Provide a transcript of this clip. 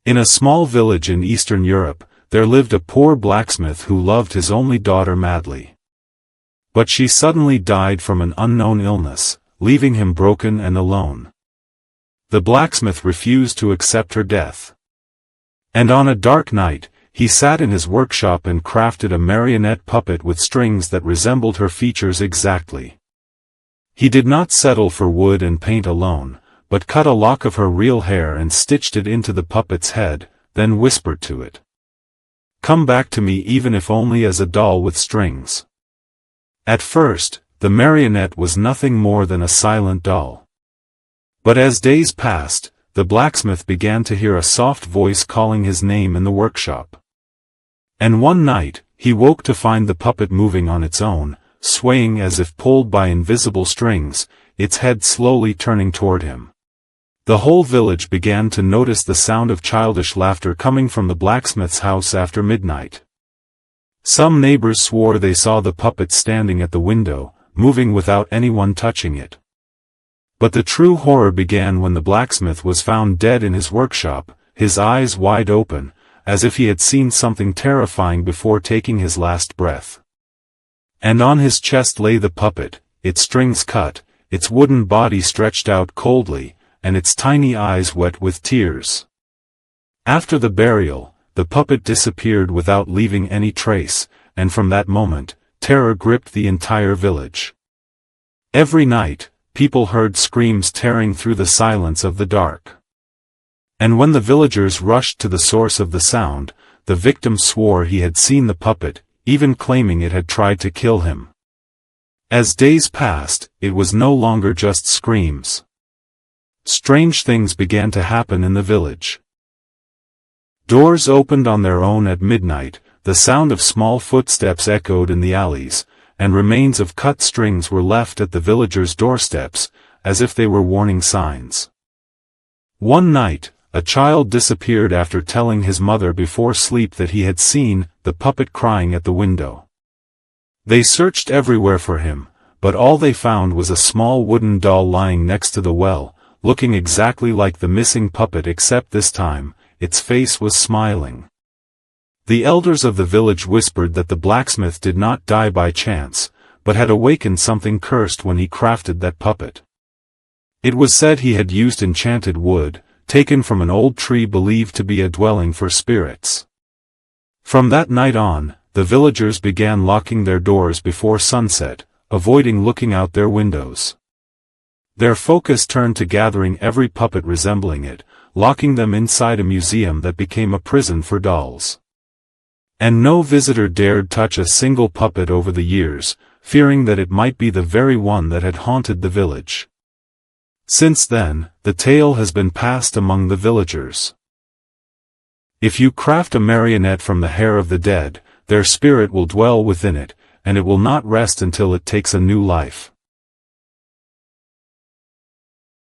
In a small village in Eastern Europe, there lived a poor blacksmith who loved his only daughter madly. But she suddenly died from an unknown illness, leaving him broken and alone. The blacksmith refused to accept her death. And on a dark night, he sat in his workshop and crafted a marionette puppet with strings that resembled her features exactly. He did not settle for wood and paint alone, but cut a lock of her real hair and stitched it into the puppet's head, then whispered to it, "Come back to me even if only as a doll with strings." At first, the marionette was nothing more than a silent doll. But as days passed, the blacksmith began to hear a soft voice calling his name in the workshop. And one night, he woke to find the puppet moving on its own, swaying as if pulled by invisible strings, its head slowly turning toward him. The whole village began to notice the sound of childish laughter coming from the blacksmith's house after midnight. Some neighbors swore they saw the puppet standing at the window, moving without anyone touching it. But the true horror began when the blacksmith was found dead in his workshop, his eyes wide open, as if he had seen something terrifying before taking his last breath. And on his chest lay the puppet, its strings cut, its wooden body stretched out coldly, and its tiny eyes wet with tears. After the burial, the puppet disappeared without leaving any trace, and from that moment, terror gripped the entire village. Every night, people heard screams tearing through the silence of the dark. And when the villagers rushed to the source of the sound, the victim swore he had seen the puppet, even claiming it had tried to kill him. As days passed, it was no longer just screams. Strange things began to happen in the village. Doors opened on their own at midnight, the sound of small footsteps echoed in the alleys, and remains of cut strings were left at the villagers' doorsteps, as if they were warning signs. One night, a child disappeared after telling his mother before sleep that he had seen the puppet crying at the window. They searched everywhere for him, but all they found was a small wooden doll lying next to the well, looking exactly like the missing puppet except this time, its face was smiling. The elders of the village whispered that the blacksmith did not die by chance, but had awakened something cursed when he crafted that puppet. It was said he had used enchanted wood, taken from an old tree believed to be a dwelling for spirits. From that night on, the villagers began locking their doors before sunset, avoiding looking out their windows. Their focus turned to gathering every puppet resembling it, locking them inside a museum that became a prison for dolls. And no visitor dared touch a single puppet over the years, fearing that it might be the very one that had haunted the village. Since then, the tale has been passed among the villagers. If you craft a marionette from the hair of the dead, their spirit will dwell within it, and it will not rest until it takes a new life.